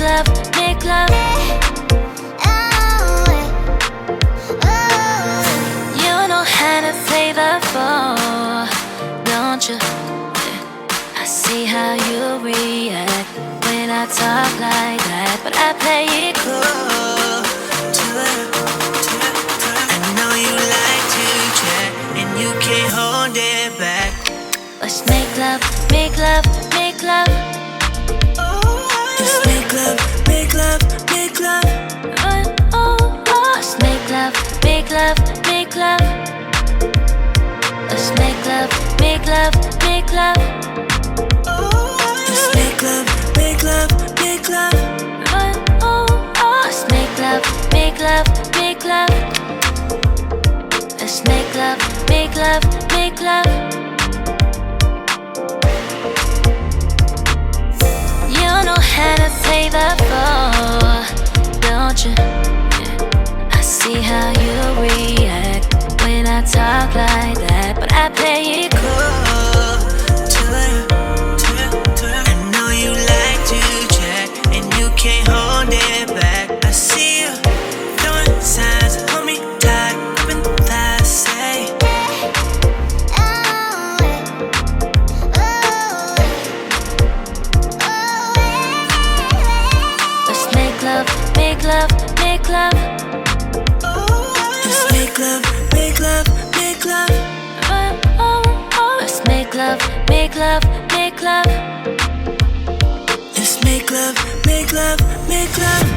love, make love. You know how to play the floor, don't you? I see how you react when I talk like that, but I play it cool. I know you like to chat and you can't hold it back. Let's make love, make love, make love. Let's make love, make love, make love. Let's make love, make love, make love. Let's make love, make love, make love. Let's make love, make love, make love. Let's make love, make love, make love. Let's make love, make love, make love. You know how to play the floor, don't you? Yeah. I see how you react when I talk like that, but I play it cool. I know you like to chat and you can't hold it back. I see you throwing signs, hold me tight, open the thighs, say. Let's make love, make love, make love. Let's make love, make love, make love. Let's make love, make love, make love. Let's make love, make love, make love.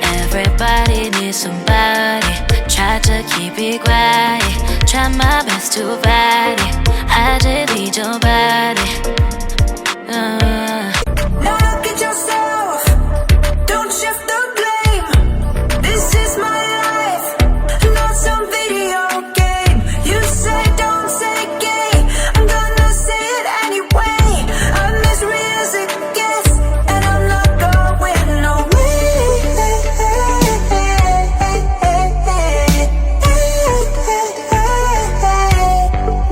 Everybody needs somebody. Try to keep it quiet. Try my best to fight it. I just need your body. Look at yourself, don't shift the blame. This is my life, not some video game. You say don't say gay, I'm gonna say it anyway. I'm as real as it gets, and I'm not going away.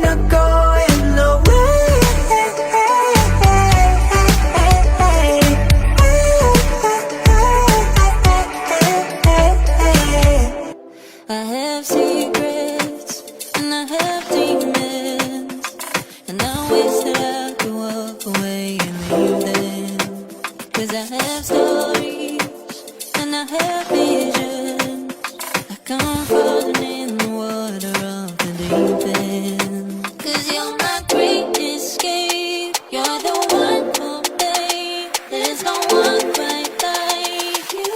Not going away. I have secrets and I have demons, and I wish that I could walk away and leave them. 'Cause I have stories and I have visions. I come falling in the water of the deep end. 'Cause you're my great escape. You're the one for me. There's no one quite like you.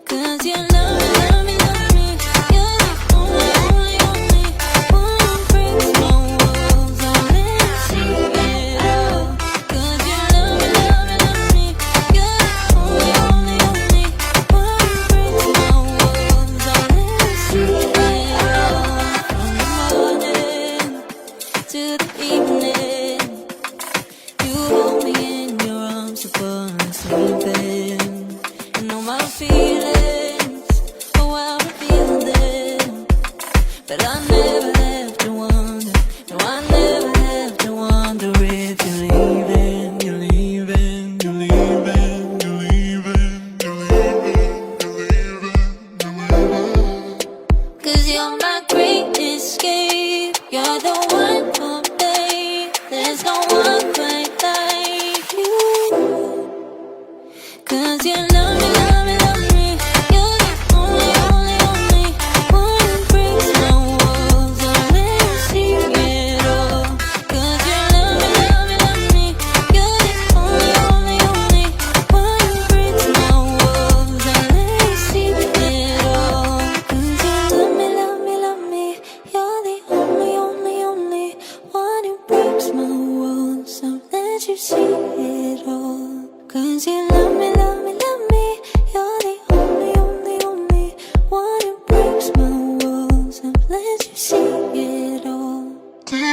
'Cause you love me, love me, love me. You're the only, only, only one who breaks my walls. I'll never see it all. 'Cause you love me, love me, love me. You're the only, only, only one who breaks my walls. I'll never see it all. From the morning to the evening, you hold me in your arms upon sleeping. And all my feelings, oh, I reveal them. But I never have to wonder, no, I never have to wonder if you're leaving, you're leaving, you're leaving, you're leaving, you're leaving, you're leaving, you're leaving. 'Cause you're my great escape. You're the one for me. There's no one quite like you. 'Cause you love me, love me, love me. You're the only, only, only one who breaks my walls.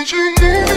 need you near.